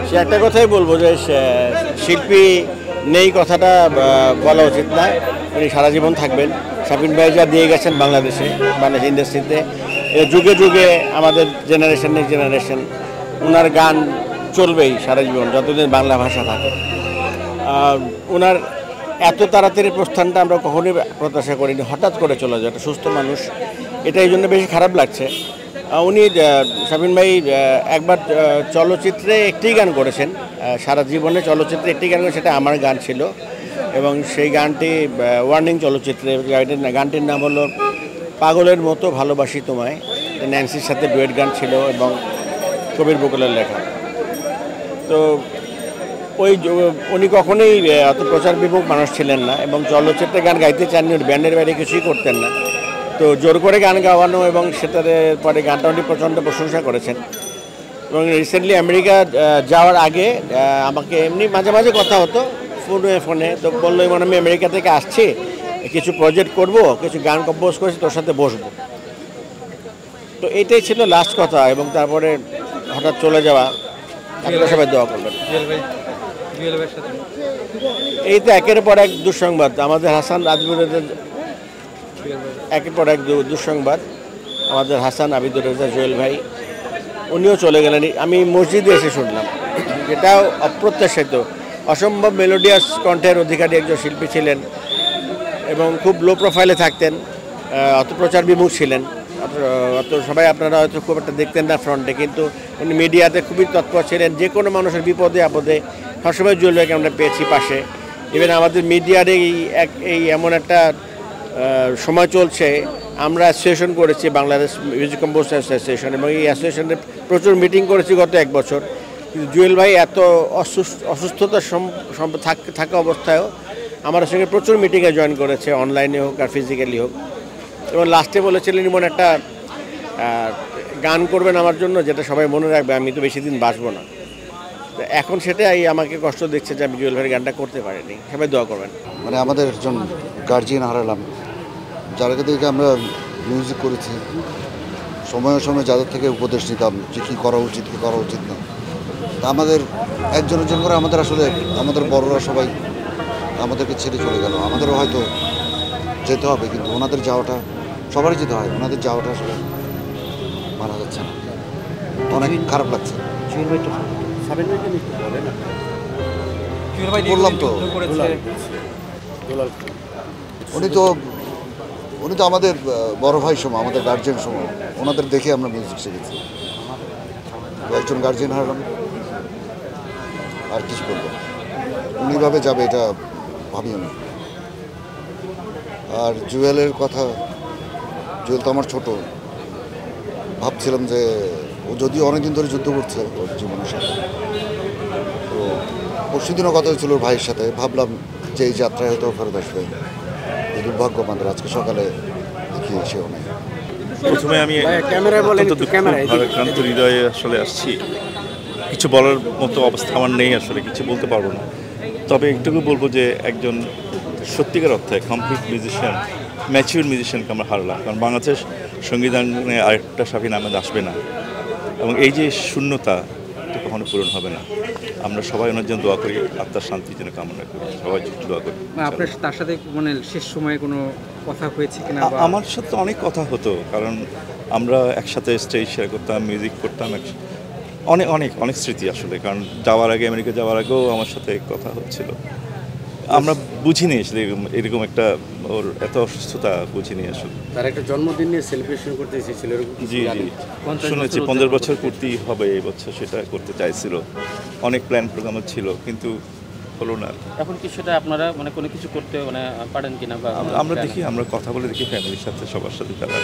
সে একটা কথাই বলবো যে শিল্পী নেই কথাটা বলা উচিত না, উনি সারা জীবন থাকবেন। শাফিন ভাই যা দিয়ে গেছেন বাংলাদেশে, বাংলাদেশ ইন্ডাস্ট্রিতে, যুগে যুগে আমাদের জেনারেশন নেক্সট জেনারেশন ওনার গান চলবেই সারা জীবন যতদিন বাংলা ভাষা থাকে। ওনার এত তাড়াতাড়ি প্রস্থানটা আমরা কখনোই প্রত্যাশা করিনি, হঠাৎ করে চলে যায় একটা সুস্থ মানুষ, এটা এই জন্য বেশি খারাপ লাগছে। উনি শাফিন ভাই একবার চলচ্চিত্রে একটি গান করেছেন, সারা জীবনে চলচ্চিত্রে একটি গান, সেটা আমার গান ছিল এবং সেই গানটি ওয়ার্নিং চলচ্চিত্রে। গানটির নাম হলো পাগলের মতো ভালোবাসি তোমায়, ন্যান্সির সাথে ডুয়েট গান ছিল এবং কবির বকুলের লেখা। তো উনি কখনোই অত প্রচার বিমুখ মানুষ ছিলেন না এবং চলচ্চিত্রে গান গাইতে চাননি, ব্যান্ডের বাইরে কিছুই করতেন না। তো জোর করে গান গাওয়ানো এবং সেটার পরে গানটা উনি প্রচণ্ড প্রশংসা করেছেন। এবং রিসেন্টলি আমেরিকা যাওয়ার আগে আমাকে এমনি মাঝে মাঝে কথা হতো ফোনে, তো বললো মানে আমি আমেরিকা থেকে আসছি, কিছু প্রজেক্ট করব, কিছু গান কম্পোজ করেছি, তোর সাথে বসবো। তো এইটাই ছিল লাস্ট কথা এবং তারপরে হঠাৎ চলে যাওয়া। আপনারা সবাই দোয়া করবেন। এই তো একের পর এক দুঃসংবাদ, আমাদের হাসান আবিদুর রেজা, একের পর এক দুঃসংবাদ। আমাদের হাসান আবিদুর রেজা জুয়েল ভাই উনিও চলে গেলেন, আমি মসজিদে এসে শুনলাম। এটাও অপ্রত্যাশিত। অসম্ভব মেলোডিয়াস কণ্ঠের অধিকারী একজন শিল্পী ছিলেন এবং খুব লো প্রোফাইলে থাকতেন, অত প্রচার বিমুখ ছিলেন, অত সবাই আপনারা হয়তো খুব একটা দেখতেন না ফ্রন্টে, কিন্তু উনি মিডিয়াতে খুবই তৎপর ছিলেন। যে কোনো মানুষের বিপদে আপদে সবসময় জুয়েল ভাইকে আমরা পেয়েছি পাশে। ইভেন আমাদের মিডিয়ার এই এমন একটা সময় চলছে, আমরা অ্যাসোসিয়েশন করেছি বাংলাদেশ মিউজিক কম্পোজার অ্যাসোসিয়েশন, এবং এই অ্যাসোসিয়েশনে প্রচুর মিটিং করেছি গত এক বছর। কিন্তু জুয়েল ভাই এত অসুস্থতার থাকা অবস্থায়ও আমার সঙ্গে প্রচুর মিটিংয়ে জয়েন করেছে, অনলাইনে হোক আর ফিজিক্যালি হোক। এবং লাস্টে বলেছিলেন এমন একটা গান করবেন আমার জন্য যেটা সবাই মনে রাখবে, আমি তো বেশি দিন বাঁচবো না। এখন সেটাই আমাকে কষ্ট দিচ্ছে যে আমি জুয়েল ভাইয়ের গানটা করতে পারিনি। সবাই দোয়া করবেন। মানে আমাদের একজন গার্জিয়ান হারালাম, যার থেকে আমরা মিউজিক করেছি, সময়ে সময়ে যাদের থেকে উপদেশ নিতাম যে কী করা উচিত কী করা উচিত না। তা আমাদের একজন করে আমাদের আসলে আমাদের বড়রা সবাই আমাদেরকে ছেড়ে চলে গেল। আমাদেরও হয়তো যেতে হবে, কিন্তু ওনাদের যাওয়াটা সবারই যেতে হয়, ওনাদের যাওয়াটা আসলে মানা যাচ্ছে না, অনেক খারাপ লাগছে। বললাম তো উনি তো আমাদের বড় ভাই সময়, আমাদের গার্জিয়ান সময়, ওনাদের দেখে আমরা মিউজিক শিখেছি। তো একজন গার্জিয়ান হারালাম, আর কিছু বলবো, উনিভাবে যাবে এটা ভাবিও না। আর জুয়েলের কথা, জুয়েল তো আমার ছোট, ভাবছিলাম যে ও যদিও অনেকদিন ধরে যুদ্ধ করছে ওর জীবনের সাথে, তো পরশুদিনও কথা হয়েছিল ওর ভাইয়ের সাথে, ভাবলাম যে এই যাত্রায় হয়তো ফেরত আসবে। এই দুর্ভাগ্য আমাদের, আজকে সকালে দেখি সেও নেই। প্রথমে আমি ভারাক্রান্ত হৃদয়ে আসলে আসছি, কিছু বলার মতো অবস্থা আমার নেই, আসলে কিছু বলতে পারবো না। তবে একটুকু বলবো যে একজন সত্যিকার অর্থে কমপ্লিট মিউজিশিয়ান, ম্যাচিউর মিউজিশিয়ানকে আমরা হারলাম। কারণ বাংলাদেশ সংবিধানে আরেকটা শাফিন আহমেদ আসবে না, এবং এই যে শূন্যতা এটা কখনো পূরণ হবে না। আমরা সবাই ওনার জন্য দোয়া করি, আত্মার শান্তির জন্য কামনা করি, সবাই দোয়া করি। আপনার তার সাথে মানে শেষ সময়ে কোনো কথা হয়েছে কিনা? আমার সাথে অনেক কথা হতো, কারণ আমরা একসাথে স্টেজ শেয়ার করতাম, মিউজিক করতাম, অনেক অনেক অনেক স্মৃতি আসলে। কারণ যাওয়ার আগে, আমেরিকা যাওয়ার আগেও আমার সাথে কথা হচ্ছিল। আমরা বুঝিনি আসলে এরকম একটা ওর এত অসুস্থতা বুঝিনি আসলে। তার একটা জন্মদিন নিয়ে সেলিব্রেশন করতে এসেছিল। জি জি, শুনেছি 15 বছর পূর্তি হবে এই বছর, সেটা করতে চাইছিল, অনেক প্ল্যান প্রোগ্রাম ছিল, কিন্তু হলো না। এখন কি সেটা আপনারা মানে কোনো কিছু করতে মানে পারেন কিনা? বা আমরা দেখি, আমরা কথা বলে দেখি ফ্যামিলির সাথে, সবার সাথে, তারা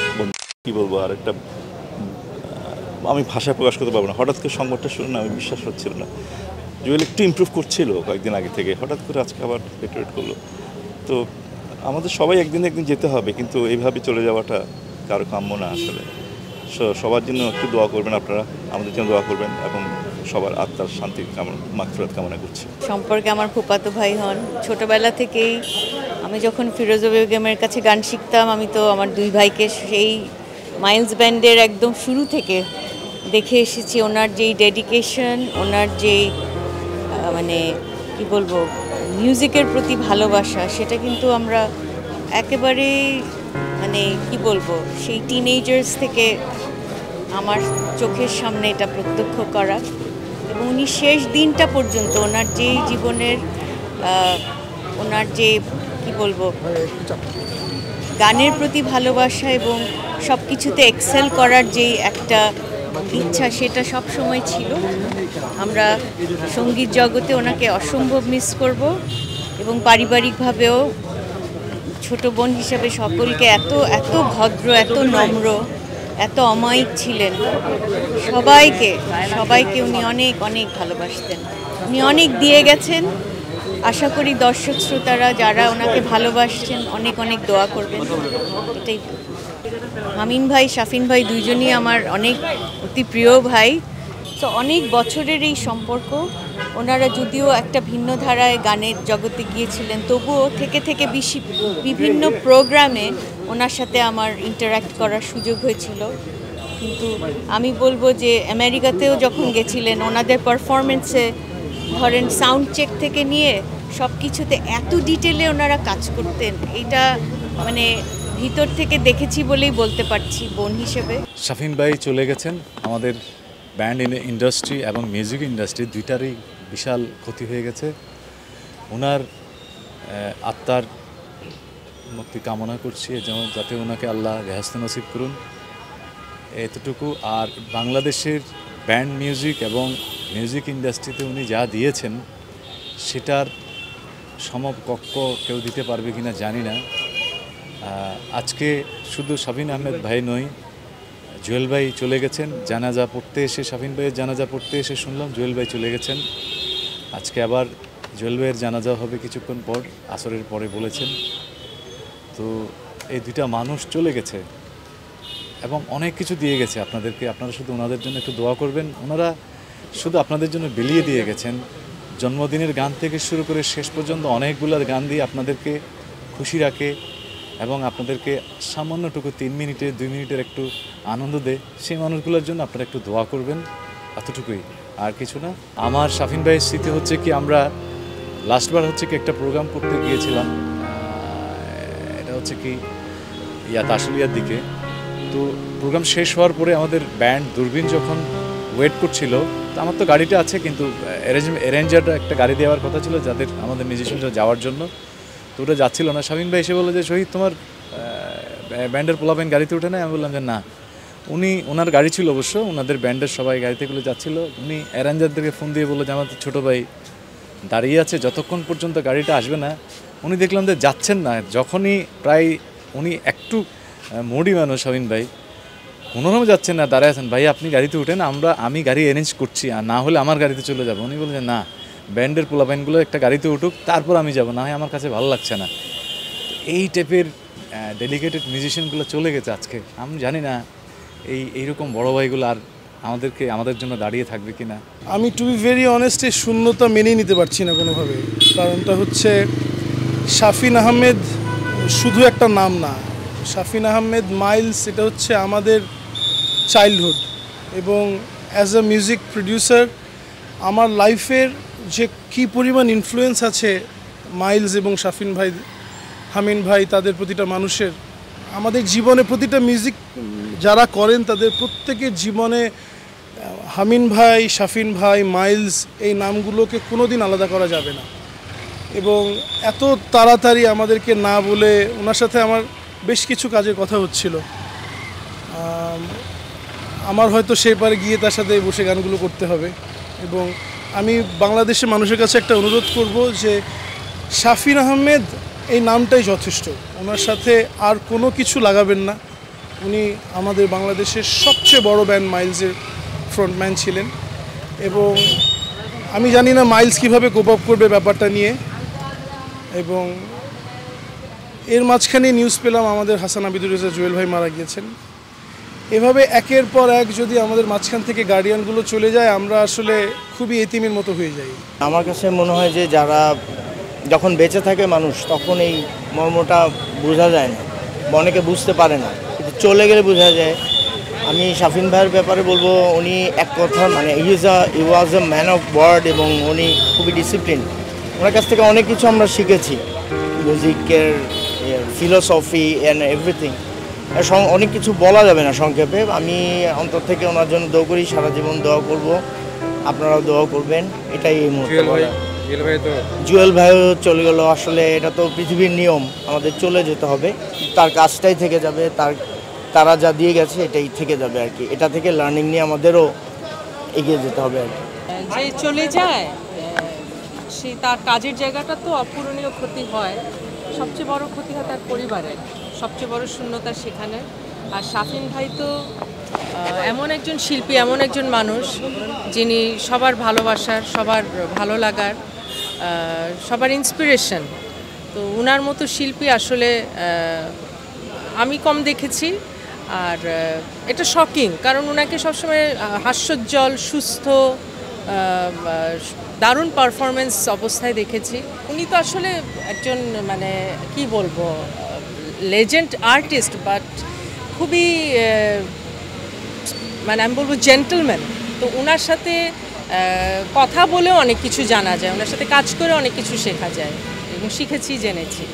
কী বলবো, আর একটা আমি ভাষায় প্রকাশ করতে পারবো না। হঠাৎ করে সংবাদটা শুনে না, আমি বিশ্বাস হচ্ছিল না। জুয়েল একটু ইমপ্রুভ করছিল কয়েকদিন আগে থেকে, হঠাৎ করে আজকে আবার ডেটোরেট করলো। তো আমাদের সবাই একদিন যেতে হবে, কিন্তু এইভাবে চলে যাওয়াটা কারো কাম্য না আসলে। সবার জন্য একটু দোয়া করবেন আপনারা, আমাদের জন্য দোয়া করবেন, এবং সবার আত্মার শান্তি মাগফিরাত কামনা করছি। সম্পর্কে আমার ফুফাতো ভাই হন। ছোটোবেলা থেকেই আমি যখন ফিরোজা বেগমের কাছে গান শিখতাম, আমি তো আমার দুই ভাইকে সেই মাইলস ব্যান্ডের একদম শুরু থেকে দেখে এসেছি। ওনার যেই ডেডিকেশন, ওনার যেই মানে কি বলবো মিউজিকের প্রতি ভালোবাসা, সেটা কিন্তু আমরা একেবারেই মানে কি বলবো সেই টিনেজার্স থেকে আমার চোখের সামনে এটা প্রত্যক্ষ করা, এবং উনি শেষ দিনটা পর্যন্ত ওনার যেই জীবনের ওনার যে কি বলবো গানের প্রতি ভালোবাসা এবং সব কিছুতে এক্সেল করার যেই একটা ইচ্ছা, সেটা সব সময় ছিল। আমরা সঙ্গীত জগতে ওনাকে অসম্ভব মিস করব, এবং পারিবারিকভাবেও ছোট বোন হিসেবে সকলকে এত এত ভদ্র, এত নম্র, এত অমায়িক ছিলেন। সবাইকে উনি অনেক অনেক ভালোবাসতেন। উনি অনেক দিয়ে গেছেন। আশা করি দর্শক শ্রোতারা যারা ওনাকে ভালোবাসছেন অনেক অনেক দোয়া করবেন, এটাই। আমিন ভাই, শাফিন ভাই দুইজনই আমার অনেক অতি প্রিয় ভাই। তো অনেক বছরের এই সম্পর্ক। ওনারা যদিও একটা ভিন্ন ধারায় গানের জগতে গিয়েছিলেন, তবুও থেকে থেকে বিভিন্ন প্রোগ্রামে ওনার সাথে আমার ইন্টারঅ্যাক্ট করার সুযোগ হয়েছিল। কিন্তু আমি বলবো যে আমেরিকাতেও যখন গেছিলেন, ওনাদের পারফরমেন্সে ধরেন সাউন্ড চেক থেকে নিয়ে সব কিছুতে এত ডিটেলে ওনারা কাজ করতেন, এটা মানে ভিতর থেকে দেখেছি বলেই বলতে পারছি বোন হিসেবে। শাফিন ভাই চলে গেছেন। আমাদের ব্যান্ড ইন্ডাস্ট্রি এবং মিউজিক ইন্ডাস্ট্রি দুইটারই বিশাল ক্ষতি হয়ে গেছে। ওনার আত্মার মুক্তি কামনা করছি, যেমন যাতে ওনাকে আল্লাহ রেহাস্ত নসিব করুন, এতটুকু। আর বাংলাদেশের ব্যান্ড মিউজিক এবং মিউজিক ইন্ডাস্ট্রিতে উনি যা দিয়েছেন সেটার সমকক্ষ কেউ দিতে পারবে কিনা জানি না। আজকে শুধু শাফিন আহমেদ ভাই নয়, জুয়েল ভাই চলে গেছেন। জানাজা পড়তে এসে, শাফিন ভাইয়ের জানাজা পড়তে এসে শুনলাম জুয়েল ভাই চলে গেছেন। আজকে আবার জুয়েল ভাইয়ের জানাজা হবে কিছুক্ষণ পর, আসরের পরে বলেছেন। তো এই দুইটা মানুষ চলে গেছে এবং অনেক কিছু দিয়ে গেছে আপনাদেরকে। আপনারা শুধু ওনাদের জন্য একটু দোয়া করবেন। ওনারা শুধু আপনাদের জন্য বিলিয়ে দিয়ে গেছেন। জন্মদিনের গান থেকে শুরু করে শেষ পর্যন্ত অনেকগুলো গান দিয়ে আপনাদেরকে খুশি রাখে এবং আপনাদেরকে সামান্যটুকু 3 মিনিটের 2 মিনিটের একটু আনন্দ দেয়। সেই মানুষগুলোর জন্য আপনারা একটু দোয়া করবেন, এতটুকুই, আর কিছু না। আমার শাফিন ভাইয়ের স্মৃতি হচ্ছে কি, আমরা লাস্টবার হচ্ছে কি একটা প্রোগ্রাম করতে গিয়েছিলাম, এটা হচ্ছে কি তাসলিয়ার দিকে। তো প্রোগ্রাম শেষ হওয়ার পরে আমাদের ব্যান্ড দূরবীন যখন ওয়েট করছিল, তো আমার তো গাড়িটা আছে, কিন্তু অ্যারেঞ্জারটা একটা গাড়ি দেওয়ার কথা ছিল যাদের আমাদের মিউজিশিয়ানরা যাওয়ার জন্য, তো ওটা যাচ্ছিল না। শাফিন ভাই এসে বললো যে শহীদ তোমার ব্যান্ডের পোলাপেন গাড়িতে উঠে নেয়। আমি বললাম যে না, ওনার গাড়ি ছিল অবশ্য, ওনাদের ব্যান্ডের সবাই গাড়িতেগুলো যাচ্ছিলো। উনি অ্যারেঞ্জারদেরকে ফোন দিয়ে বললো যে আমার ছোটো ভাই দাঁড়িয়ে আছে, যতক্ষণ পর্যন্ত গাড়িটা আসবে না। উনি দেখলাম যে যাচ্ছেন না। যখনই প্রায় উনি একটু মোডি মানুষ শাফিন ভাই, কোনোরকম যাচ্ছেন না, দাঁড়ায় আছেন। ভাই আপনি গাড়িতে উঠেন, আমি গাড়ি অ্যারেঞ্জ করছি, আর না হলে আমার গাড়িতে চলে যাবো। উনি বললেন না, ব্যান্ডের পোলাপাইনগুলো একটা গাড়িতে উঠুক, তারপর আমি যাবো, না হয় আমার কাছে ভালো লাগছে না। এই টাইপের ডেডিকেটেড মিউজিশিয়ানগুলো চলে গেছে আজকে। আমি জানি না এইরকম বড় ভাইগুলো আর আমাদের জন্য দাঁড়িয়ে থাকবে কি না। আমি টু বি ভেরি অনেস্ট এই শূন্যতা মেনেই নিতে পারছি না কোনোভাবে। কারণটা হচ্ছে শাফিন আহমেদ শুধু একটা নাম না, শাফিন আহমেদ মাইলস এটা হচ্ছে আমাদের চাইল্ডহুড, এবং অ্যাজ আ মিউজিক প্রডিউসার আমার লাইফের যে কী পরিমাণ ইনফ্লুয়েন্স আছে মাইলস এবং শাফিন ভাই, হামিন ভাই, তাদের প্রতিটা মানুষের আমাদের জীবনে, প্রতিটা মিউজিক যারা করেন তাদের প্রত্যেকের জীবনে হামিন ভাই, শাফিন ভাই, মাইলস এই নামগুলোকে কোনো দিন আলাদা করা যাবে না। এবং এত তাড়াতাড়ি আমাদেরকে না বলে ওনার সাথে আমার বেশ কিছু কাজের কথা হচ্ছিল। আমার হয়তো সেই পারে গিয়ে তার সাথে বসে গানগুলো করতে হবে। এবং আমি বাংলাদেশের মানুষের কাছে একটা অনুরোধ করব যে শাফিন আহমেদ এই নামটাই যথেষ্ট, ওনার সাথে আর কোনো কিছু লাগাবেন না। উনি আমাদের বাংলাদেশের সবচেয়ে বড় ব্যান্ড মাইলসের ফ্রন্টম্যান ছিলেন, এবং আমি জানি না মাইলস কীভাবে কোপ আপ করবে ব্যাপারটা নিয়ে। এবং এর মাঝখানে নিউজ পেলাম আমাদের হাসান আবিদুর রেজা জুয়েল ভাই মারা গিয়েছেন। এভাবে একের পর এক যদি আমাদের মাঝখান থেকে গার্ডিয়ানগুলো চলে যায়, আমরা আসলে খুবই এতিমের মতো হয়ে যাই। আমার কাছে মনে হয় যে যারা যখন বেঁচে থাকে মানুষ, তখন এই মর্মটা বোঝা যায় না, অনেকে বুঝতে পারে না, কিন্তু চলে গেলে বোঝা যায়। আমি শাফিন ভাইয়ের ব্যাপারে বলবো, উনি এক কথা মানে হি ওয়াজ আ ম্যান অফ ওয়ার্ড এবং উনি খুবই ডিসিপ্লিন। ওনার কাছ থেকে অনেক কিছু আমরা শিখেছি, মিউজিকের ফিলোসফি অ্যান্ড এভরিথিং। অনেক কিছু বলা যাবে না সংক্ষেপে। আমি অন্তর থেকে ওনার জন্য দোয়া করি, সারা জীবন দোয়া করব, আপনারাও দোয়া করবেন, এটাই এই মুহূর্তে। জুয়েল ভাইও চলে গেল, আসলে এটা তো পৃথিবীর নিয়ম, আমাদের চলে যেতে হবে, তার কাজটাই থেকে যাবে, তারা যা দিয়ে গেছে এটাই থেকে যাবে আর কি। এটা থেকে লার্নিং নিয়ে আমাদেরও এগিয়ে যেতে হবে আর কি। যে চলে যায় সে তার কাজের জায়গাটা তো অপূরণীয় ক্ষতি হয়, সবচেয়ে বড় ক্ষতি হয় তার পরিবারের, সবচেয়ে বড় শূন্যতা সেখানে। আর শাফিন ভাই তো এমন একজন শিল্পী, এমন একজন মানুষ যিনি সবার ভালোবাসার, সবার ভালো লাগার, সবার ইন্সপিরেশন। তো ওনার মতো শিল্পী আসলে আমি কম দেখেছি। আর এটা শকিং, কারণ ওনাকে সবসময় হাস্যোজ্জ্বল, সুস্থ, দারুণ পারফরমেন্স অবস্থায় দেখেছি। উনি তো আসলে একজন মানে কি বলবো, লেজেন্ড আর্টিস্ট, বাট খুবই মানে আমি বলবো জেন্টলম্যান। তো ওনার সাথে কথা বলেও অনেক কিছু জানা যায়, ওনার সাথে কাজ করে অনেক কিছু শেখা যায় এবং শিখেছি, জেনেছি।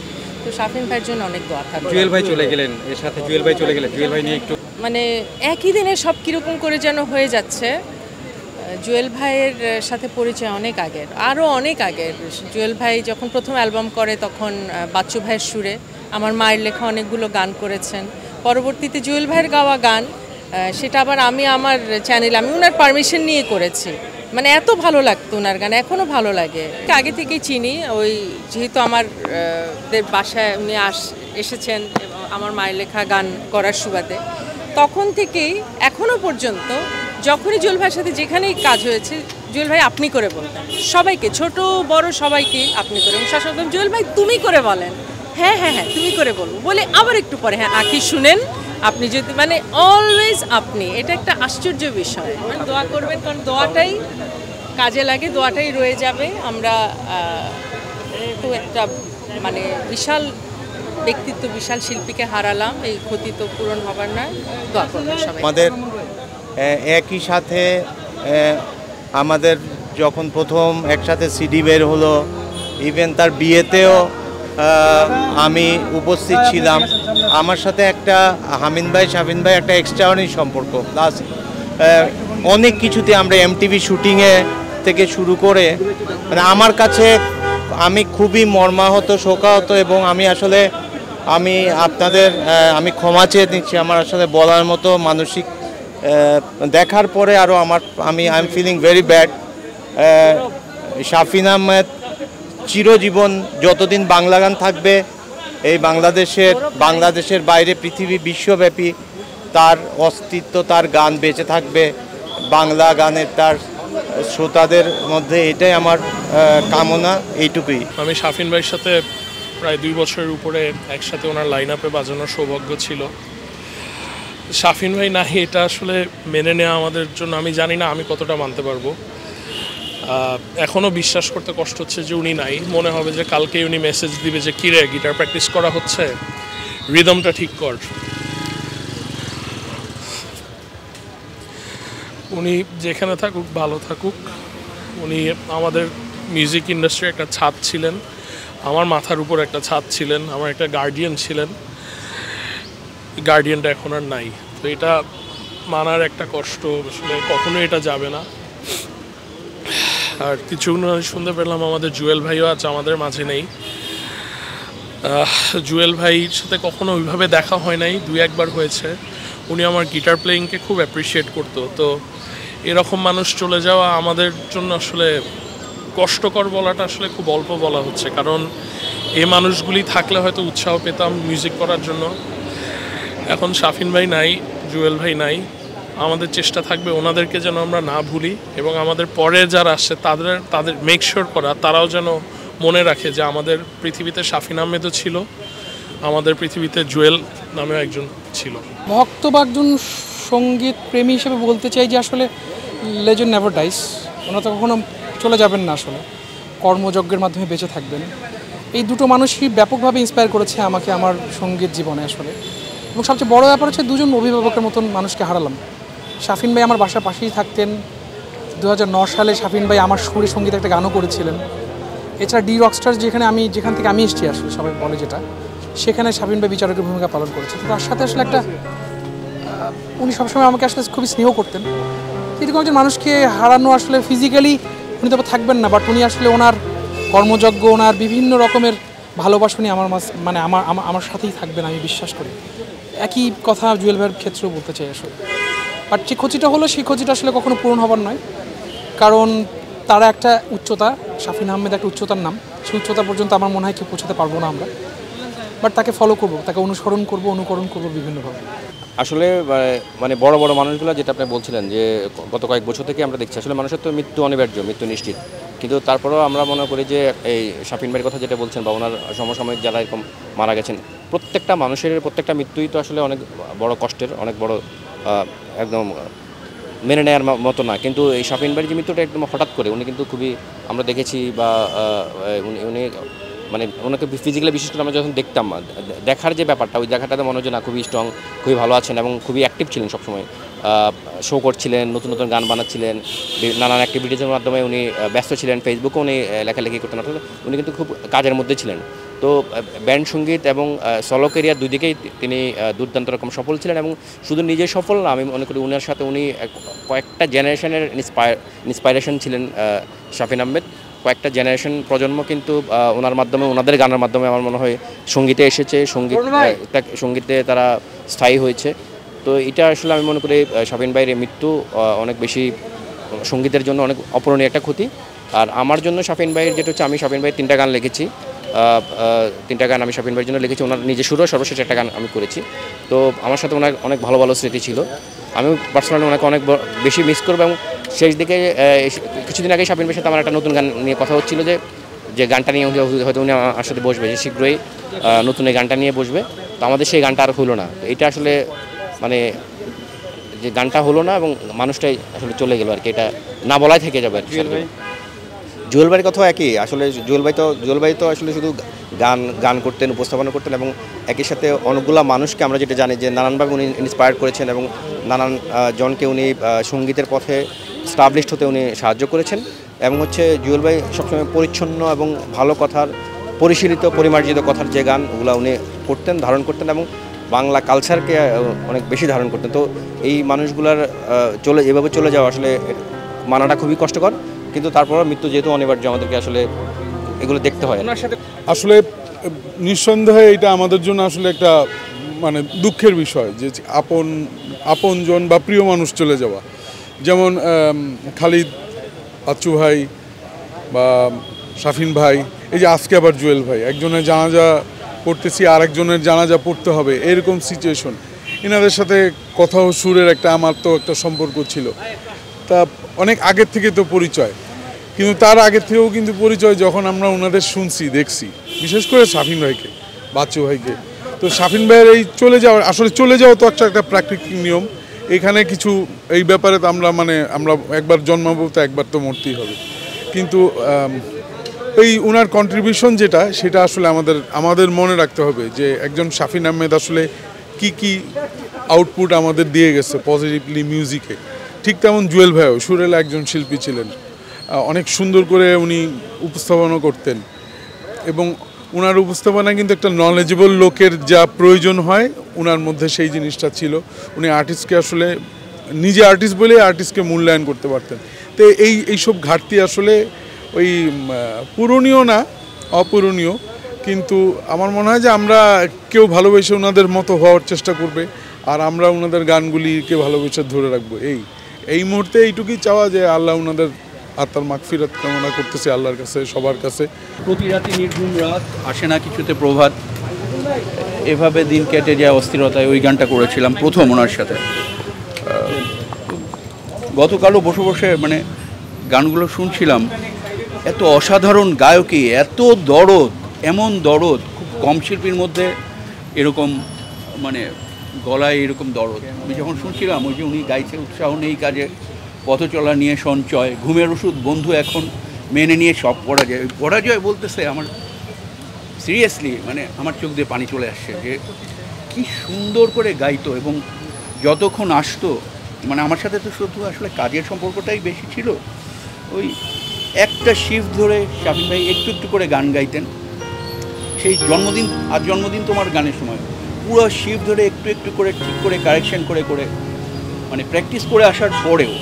তো শাফিন ভাইয়ের জন্য অনেক দোয়া থাকবে। জুয়েল ভাই চলে গেলেন, এর সাথে জুয়েল ভাই চলে গেলেন, জুয়েল ভাই নিয়ে একটু মানে একই দিনে সব কীরকম করে যেন হয়ে যাচ্ছে। জুয়েল ভাইয়ের সাথে পরিচয় অনেক আগের, আরও অনেক আগের। জুয়েল ভাই যখন প্রথম অ্যালবাম করে তখন বাচ্চু ভাইয়ের সুরে আমার মায়ের লেখা অনেকগুলো গান করেছেন। পরবর্তীতে জুয়েল ভাইয়ের গাওয়া গান সেটা আবার আমি আমার চ্যানেলে আমি ওনার পারমিশন নিয়ে করেছি। মানে এত ভালো লাগতো ওনার গান, এখনও ভালো লাগে। আগে থেকেই চিনি, ওই যেহেতু আমার বাসায় উনি এসেছেন আমার মায়ের লেখা গান করার সুবাদে, তখন থেকেই এখনও পর্যন্ত যখনই জুয়েল ভাইয়ের সাথে যেখানেই কাজ হয়েছে জুয়েল ভাই আপনি করে বলতেন সবাইকে, ছোট বড় সবাইকে আপনি করে। এবং শাসন জুয়েল ভাই তুমি করে বলেন, হ্যাঁ হ্যাঁ হ্যাঁ তুমি করে বলবো বলে আবার একটু পরে হ্যাঁ আঁকি শুনেন আপনি, যদি মানে অলওয়েজ আপনি। এটা একটা আশ্চর্য বিষয়। মানে দোয়া করবেন, কারণ দোয়াটাই কাজে লাগে, দোয়াটাই রয়ে যাবে। আমরা তো একটা মানে বিশাল ব্যক্তিত্ব, বিশাল শিল্পীকে হারালাম, এই ক্ষতি তো পূরণ হবার নয়। দোয়া করবেন সবাই। আমাদের একই সাথে আমাদের যখন প্রথম একসাথে সিডি বের হলো, ইভেন তার বিয়েতেও আমি উপস্থিত ছিলাম। আমার সাথে একটা শাফিন ভাই একটা এক্সট্রাঅর্ডিনারি সম্পর্ক। প্লাস অনেক কিছুতে আমরা এমটিভি শুটিংয়ে থেকে শুরু করে মানে আমার কাছে আমি খুবই মর্মাহত, শোকাহত। এবং আমি আসলে আমি ক্ষমা চেয়ে নিচ্ছি। আমার আসলে বলার মতো মানসিক দেখার পরে আরও I am feeling very bad. Shafin Ahmed চিরজীবন যতদিন বাংলা গান থাকবে, এই বাংলাদেশের বাইরে পৃথিবী বিশ্বব্যাপী তার অস্তিত্ব, তার গান বেঁচে থাকবে। বাংলা গানের তার শ্রোতাদের মধ্যে এটাই আমার কামনা, এইটুকুই। আমি শাফিন ভাইয়ের সাথে প্রায় 2 বছরের উপরে একসাথে ওনার লাইন আপে বাজানোর সৌভাগ্য ছিল। শাফিন ভাই নাই, এটা আসলে মেনে নেওয়া আমাদের জন্য, আমি জানি না আমি কতটা মানতে পারবো। এখনও বিশ্বাস করতে কষ্ট হচ্ছে যে উনি নাই। মনে হবে যে কালকেই উনি মেসেজ দিবে যে কিরে গিটার প্র্যাকটিস করা হচ্ছে, রিদমটা ঠিক কর। উনি যেখানে থাকুক ভালো থাকুক। উনি আমাদের মিউজিক ইন্ডাস্ট্রির একটা ছাদ ছিলেন, আমার মাথার উপর একটা ছাদ ছিলেন, আমার একটা গার্ডিয়ান ছিলেন। গার্ডিয়ানটা এখন আর নাই, তো এটা মানার একটা কষ্ট, আসলে কখনো এটা যাবে না। আর কিছু শুনতে পেলাম আমাদের জুয়েল ভাইও আজ আমাদের মাঝে নেই। জুয়েল ভাইয়ের সাথে কখনো ওইভাবে দেখা হয় নাই, 2-1 বার হয়েছে। উনি আমার গিটার প্লেয়িংকে খুব অ্যাপ্রিসিয়েট করতো। তো এরকম মানুষ চলে যাওয়া আমাদের জন্য আসলে কষ্টকর বলাটা আসলে খুব অল্প বলা হচ্ছে, কারণ এই মানুষগুলি থাকলে হয়তো উৎসাহ পেতাম মিউজিক করার জন্য। এখন শাফিন ভাই নাই, জুয়েল ভাই নাই, আমাদের চেষ্টা থাকবে ওনাদেরকে যেন আমরা না ভুলি এবং আমাদের পরে যারা আসছে তাদের মেক শিওর করা তারাও যেন মনে রাখে যে আমাদের পৃথিবীতে শাফিন আহমেদও ছিল, আমাদের পৃথিবীতে জুয়েল নামেও একজন ছিল। ভক্ত বা একজন সঙ্গীত প্রেমী হিসেবে বলতে চাই যে আসলে লেজেন্ড নেভার ডাইস। ওনারা তো কখনো চলে যাবেন না, আসলে কর্মযজ্ঞের মাধ্যমে বেঁচে থাকবেন। এই দুটো মানুষই ব্যাপকভাবে ইন্সপায়ার করেছে আমাকে আমার সঙ্গীত জীবনে। আসলে এবং সবচেয়ে বড় ব্যাপার হচ্ছে দুজন অভিভাবকের মতন মানুষকে হারালাম। শাফিন ভাই আমার বাসার পাশেই থাকতেন। 2009 সালে শাফিন ভাই আমার সুরে সঙ্গীতে একটা গানও করেছিলেন। এছাড়া ডি রকস্টার যেখান থেকে আমি এসেছি আসলে সবাই বলে যেটা, সেখানে শাফিন ভাই বিচারকের ভূমিকা পালন করেছে। তো তার সাথে আসলে একটা উনি সবসময় আমাকে আসলে খুবই স্নেহ করতেন। এরকম একজন মানুষকে হারানো আসলে ফিজিক্যালি উনি তো থাকবেন না, বাট উনি আসলে ওনার কর্মযজ্ঞ, ওনার বিভিন্ন রকমের ভালোবাসা উনি আমার সাথেই থাকবেন আমি বিশ্বাস করি। একই কথা জুয়েল ভাইয়ের ক্ষেত্রেও বলতে চাই আসলে। বাট যে ক্ষতিটা হলো সেই ক্ষতিটা আসলে কখনো পূরণ হবার নয়, কারণ তারা একটা উচ্চতা, শাফিন আহমেদ একটা উচ্চতার নাম, সেই উচ্চতা পর্যন্ত আমার মনে হয় কেউ পৌঁছাতে পারবো না আমরা। বাট তাকে ফলো করব, তাকে অনুকরণ করব বিভিন্নভাবে। আসলে মানে বড় বড় মানুষগুলো যেটা আপনি বলছিলেন যে গত কয়েক বছর থেকে আমরা দেখছি আসলে মানুষের তো মৃত্যু অনিবার্য, মৃত্যু নিশ্চিত, কিন্তু তারপরেও আমরা মনে করি যে এই শাফিন ভাইয়ের কথা যেটা বলছেন বা ওনার সমসাময়িক যারা এরকম মারা গেছেন, প্রত্যেকটা মানুষের প্রত্যেকটা মৃত্যুই তো আসলে অনেক বড় কষ্টের, অনেক বড়, একদম মেনে নেওয়ার মতো না। কিন্তু এই শাফিন ভাইয়ের যে মৃত্যুটা একদম হঠাৎ করে, উনি কিন্তু খুবই আমরা দেখেছি বা উনি মানে ওনাকে ফিজিক্যালি বিশেষ করে আমরা যখন দেখতাম, দেখার যে ব্যাপারটা, ওই দেখাটাতে মনে হচ্ছে না খুবই স্ট্রং, খুবই ভালো আছেন এবং খুবই অ্যাক্টিভ ছিলেন সবসময়, শো করছিলেন, নতুন নতুন গান বানাচ্ছিলেন, নানান অ্যাক্টিভিটিসের মাধ্যমে উনি ব্যস্ত ছিলেন, ফেসবুকেও উনি লেখালেখি করতেন, অর্থাৎ উনি কিন্তু খুব কাজের মধ্যে ছিলেন। তো ব্যান্ড সঙ্গীত এবং সলো ক্যারিয়ার দুই দিকেই তিনি দুর্দান্ত রকম সফল ছিলেন এবং শুধু নিজে সফল না, আমি মনে করি উনার সাথে উনি কয়েকটা জেনারেশনের ইন্সপাইরেশন ছিলেন। শাফিন আহমেদ কয়েকটা জেনারেশন প্রজন্ম কিন্তু ওনার মাধ্যমে, ওনাদের গানের মাধ্যমে আমার মনে হয় সঙ্গীতে এসেছে, সঙ্গীতে তারা স্থায়ী হয়েছে। তো এটা আসলে আমি মনে করি শাফিন ভাইয়ের মৃত্যু অনেক বেশি সঙ্গীতের জন্য অনেক অপূরণীয় একটা ক্ষতি। আর আমার জন্য শাফিন ভাইয়ের যেটা হচ্ছে, আমি শাফিন ভাইয়ের 3টা গান লিখেছি, 3টা গান আমি শাফিন ভাইয়ের জন্য লিখেছি, ওনার নিজে সুরও সর্বশেষ একটা গান আমি করেছি। তো আমার সাথে ওনার অনেক ভালো ভালো স্মৃতি ছিল, আমি পার্সোনালি ওনাকে অনেক বেশি মিস করবো। এবং শেষ দিকে কিছুদিন আগে শাফিন ভাইয়ের সাথে আমার একটা নতুন গান নিয়ে কথা হচ্ছিল, যে গানটা নিয়ে হয়তো উনি আমার সাথে বসবে, যে শীঘ্রই নতুন এই গানটা নিয়ে বসবে। তো আমাদের সেই গানটা আর হলো না। তো এটা আসলে মানে যে গানটা হলো না এবং মানুষটাই আসলে চলে গেল আর কি, এটা না বলাই থেকে যাবে আর কি। জুয়েল ভাইয়ের কথাও একই, আসলে জুয়েল ভাই তো আসলে শুধু গান করতেন, উপস্থাপনা করতেন এবং একই সাথে অনেকগুলো মানুষকে আমরা যেটা জানি যে নানানভাবে উনি ইন্সপায়ার করেছেন এবং নানান জনকে উনি সঙ্গীতের পথে স্টাবলিশড হতে উনি সাহায্য করেছেন। এবং হচ্ছে জুয়েল ভাই সবসময় পরিচ্ছন্ন এবং ভালো কথার, পরিশীলিত পরিমার্জিত কথার যে গান, ওগুলো উনি করতেন, ধারণ করতেন এবং বাংলা কালচারকে অনেক বেশি ধারণ করতেন। তো এই মানুষগুলার এভাবে চলে যাওয়া আসলে মানাটা খুবই কষ্টকর, কিন্তু তারপরও মৃত্যু যেহেতু অনিবার্য, আমাদেরকে আসলে এগুলো দেখতে হয়। আসলে নিঃসন্দেহে এটা আমাদের জন্য আসলে একটা মানে দুঃখের বিষয় যে আপনজন বা প্রিয় মানুষ চলে যাওয়া। যেমন খালিদ, বাচ্চু ভাই বা শাফিন ভাই, এই যে আজকে আবার জুয়েল ভাই, একজনের জানাজা পড়তেছি আর একজনের জানাজা পড়তে হবে, এরকম সিচুয়েশন। এনাদের সাথে কথা ও সুরের আমার তো একটা সম্পর্ক ছিল, তা অনেক আগের থেকে তো পরিচয়, কিন্তু তার আগের থেকেও কিন্তু পরিচয় যখন আমরা ওনাদের শুনছি, দেখছি, বিশেষ করে শাফিন ভাইকে, বাচ্চু ভাইকে। তো শাফিন ভাইয়ের এই চলে যাওয়া তো একটা প্রাকৃতিক নিয়ম। এখানে কিছু এই ব্যাপারে তো আমরা একবার জন্মাবো তো একবার তো মরতেই হবে, কিন্তু এই ওনার কন্ট্রিবিউশন সেটা আসলে আমাদের মনে রাখতে হবে যে একজন শাফিন আহমেদ আসলে কি আউটপুট আমাদের দিয়ে গেছে পজিটিভলি মিউজিকে। ঠিক তেমন জুয়েল ভাইও সুরেলা একজন শিল্পী ছিলেন, অনেক সুন্দর করে উনি উপস্থাপনা করতেন এবং ওনার উপস্থাপনা কিন্তু একটা নলেজেবল লোকের যা প্রয়োজন হয় ওনার মধ্যে সেই জিনিসটা ছিল। উনি আর্টিস্টকে আসলে নিজে আর্টিস্ট বলে আর্টিস্টকে মূল্যায়ন করতে পারতেন। তো এইসব ঘাটতি আসলে ওই পূরণীয় না, অপূরণীয়, কিন্তু আমার মনে হয় যে আমরা কেউ ভালোবেসে ওনাদের মতো হওয়ার চেষ্টা করবে আর আমরা ওনাদের গানগুলিকে ভালোবেসে ধরে রাখবো। এই মুহূর্তে এইটুকুই চাওয়া যে আল্লাহ ওনাদের আত্মার মাগফিরাত কামনা করতেছে আল্লাহর কাছে, সবার কাছে। প্রতি রাতে নির্ঘুম রাত, আসে না কিছুতে প্রভাত, এভাবে দিন কেটে যায় অস্থিরতায়, ওই গানটা করেছিলাম প্রথম ওনার সাথে। গতকালও বসে বসে গানগুলো শুনছিলাম, এত অসাধারণ গায়কী, এত দরদ, এমন দরদ, খুব কম শিল্পীর মধ্যে এরকম গলায় এরকম দরদ। আমি যখন শুনছিলাম ওই যে উনি গাইছে, উৎসাহ নেই কাজে, পথ চলা নিয়ে সঞ্চয়, ঘুমের ওষুধ বন্ধু এখন মেনে নিয়ে সব পরাজয় বলতেছে, আমার সিরিয়াসলি আমার চোখ দিয়ে পানি চলে আসছে যে কি সুন্দর করে গাইতো এবং যতক্ষণ আসতো মানে আমার সাথে তো শুধু আসলে কাজের সম্পর্কটাই বেশি ছিল। ওই একটা শিফট ধরে শাফিন ভাই একটু একটু করে গান গাইতেন। সেই জন্মদিন আর জন্মদিন তোমার গানের সময় পুরো শিফট ধরে একটু একটু করে ঠিক করে কারেকশন করে করে মানে প্র্যাকটিস করে আসার পরেও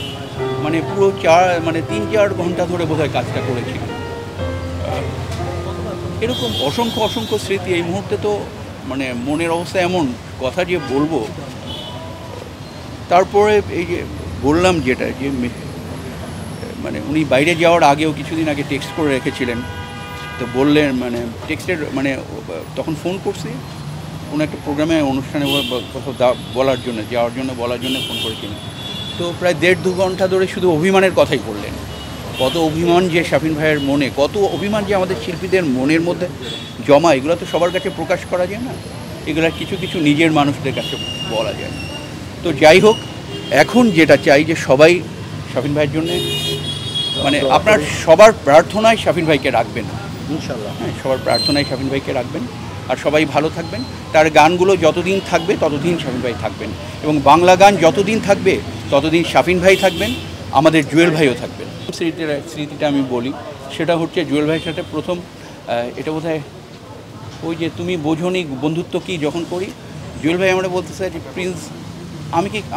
মানে পুরো 3-4 ঘন্টা ধরে বোধহয় কাজটা করেছিলেন। এরকম অসংখ্য অসংখ্য স্মৃতি। এই মুহূর্তে তো মানে মনের অবস্থা এমন, কথা যে বলবো। তারপরে এই যে বললাম যেটা যে মানে উনি বাইরে যাওয়ার আগেও কিছুদিন আগে টেক্সট করে রেখেছিলেন, তো বললেন মানে টেক্সটের মানে তখন ফোন করছি কোনো একটা প্রোগ্রামে অনুষ্ঠানে কোথাও বলার জন্য বলার জন্য ফোন করেছিলেন। তো প্রায় 1.5-2 ঘন্টা ধরে শুধু অভিমানের কথাই বললেন। কত অভিমান যে শাফিন ভাইয়ের মনে, কত অভিমান যে আমাদের শিল্পীদের মনের মধ্যে জমা, এগুলো তো সবার কাছে প্রকাশ করা যায় না, এগুলো কিছু কিছু নিজের মানুষদের কাছে বলা যায়। তো যাই হোক, এখন যেটা চাই যে সবাই শাফিন ভাইয়ের জন্যে মানে আপনার সবার প্রার্থনায় শাফিন ভাইকে রাখবেন ইনশাআল্লাহ। হ্যাঁ, সবার প্রার্থনায় শাফিন ভাইকে রাখবেন আর সবাই ভালো থাকবেন। তার গানগুলো যতদিন থাকবে ততদিন শাফিন ভাই থাকবেন এবং বাংলা গান যতদিন থাকবে ততদিন শাফিন ভাই থাকবেন, আমাদের জুয়েল ভাইও থাকবেন। স্মৃতিটা আমি বলি, সেটা হচ্ছে জুয়েল ভাইয়ের সাথে প্রথম এটা বোধহয় ওই যে তুমি বোঝনি বন্ধুত্ব কি যখন করি, জুয়েল ভাই আমরা বলতেছে যে প্রিন্স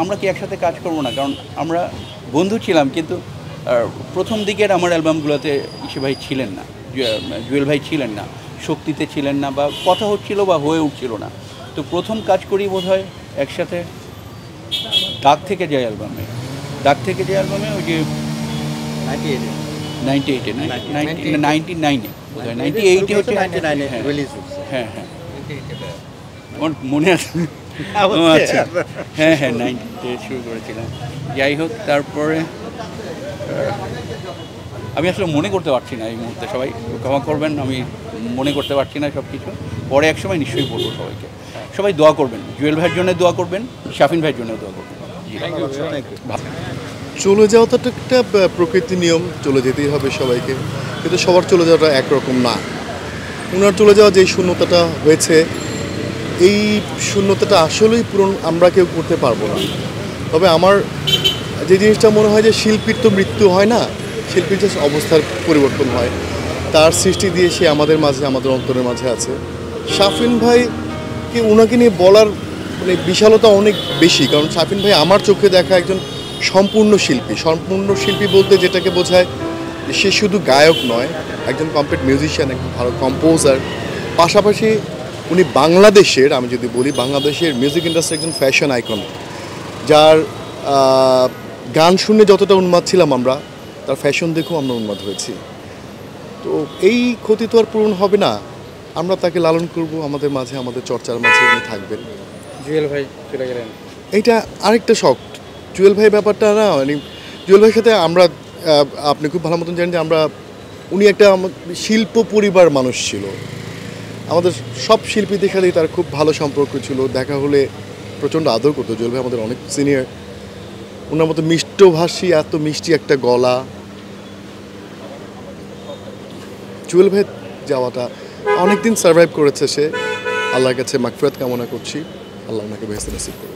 আমরা কি একসাথে কাজ করবো না, কারণ আমরা বন্ধু ছিলাম। কিন্তু প্রথম দিকের আমার অ্যালবামগুলোতে ইসে ভাই ছিলেন না, জুয়েল ভাই ছিলেন না, শক্তিতে ছিলেন না, বা কথা হচ্ছিল বা হয়ে উঠছিল না। তো প্রথম কাজ করি বোধহয় একসাথে ডাক থেকে যায় অ্যালবামে ওই যে 98-এ হচ্ছে, হ্যাঁ আমার মনে আছে, আচ্ছা হ্যাঁ 90-তে শুরু করেছিলাম। যাই হোক, তারপরে আমি আসলে মনে করতে পারছি না এই মুহূর্তে, সবাই ক্ষমা করবেন, আমি মনে করতে পারছি না সব কিছু। পরে একসময় নিশ্চয়ই বলবো সবাইকে। সবাই দোয়া করবেন, জুয়েল ভাইয়ের জন্য দোয়া করবেন, শাফিন ভাইয়ের জন্য দোয়া করবেন। চলে যাওয়া তো একটা প্রকৃতির নিয়ম, চলে যেতেই হবে সবাইকে, কিন্তু সবার চলে যাওয়াটা একরকম না। ওনার চলে যাওয়া যেই শূন্যতাটা হয়েছে, এই শূন্যতাটা আসলেই পূরণ আমরা কেউ করতে পারবো না। তবে আমার যে জিনিসটা মনে হয় যে শিল্পীর তো মৃত্যু হয় না, শিল্পীর যে অবস্থার পরিবর্তন হয়, তার সৃষ্টি দিয়ে সে আমাদের মাঝে, আমাদের অন্তরের মাঝে আছে। শাফিন ভাইকে ওনাকে নিয়ে বলার মানে বিশালতা অনেক বেশি, কারণ শাফিন ভাই আমার চোখে দেখা একজন সম্পূর্ণ শিল্পী বলতে যেটাকে বোঝায় সে শুধু গায়ক নয়, একজন কমপ্লিট মিউজিশিয়ান, একজন ভালো কম্পোজার, পাশাপাশি উনি বাংলাদেশের, আমি যদি বলি বাংলাদেশের মিউজিক ইন্ডাস্ট্রি একজন ফ্যাশন আইকন, যার গান শুনে যতটা উন্মাদ ছিলাম আমরা, তার ফ্যাশন দেখেও আমরা উন্মাদ হয়েছি। তো এই ক্ষতি তো আর পূরণ হবে না, আমরা তাকে লালন করব, আমাদের মাঝে, আমাদের চর্চার মাঝে উনি থাকবেন। জুয়েল ভাই চলে গেলেন, এইটা আরেকটা শখ। জুয়েল ভাই ব্যাপারটা না, মানে জুয়েল ভাইয়ের সাথে আমরা, আপনি খুব ভালো মতন জানেন যে উনি একটা শিল্প পরিবার মানুষ ছিল। আমাদের সব শিল্পীদের সাথেই তার খুব ভালো সম্পর্ক ছিল, দেখা হলে প্রচণ্ড আদর করতো। জুয়েল ভাই আমাদের অনেক সিনিয়র, ওনার মতো মিষ্টভাষী, এত মিষ্টি একটা গলা। জুয়েল ভাই যাওয়াটা অনেকদিন সার্ভাইভ করেছে সে, আল্লাহর কাছে মাগফিরাত কামনা করছি, আল্লাহ ওনাকে বেহেশতে নসিব করুন।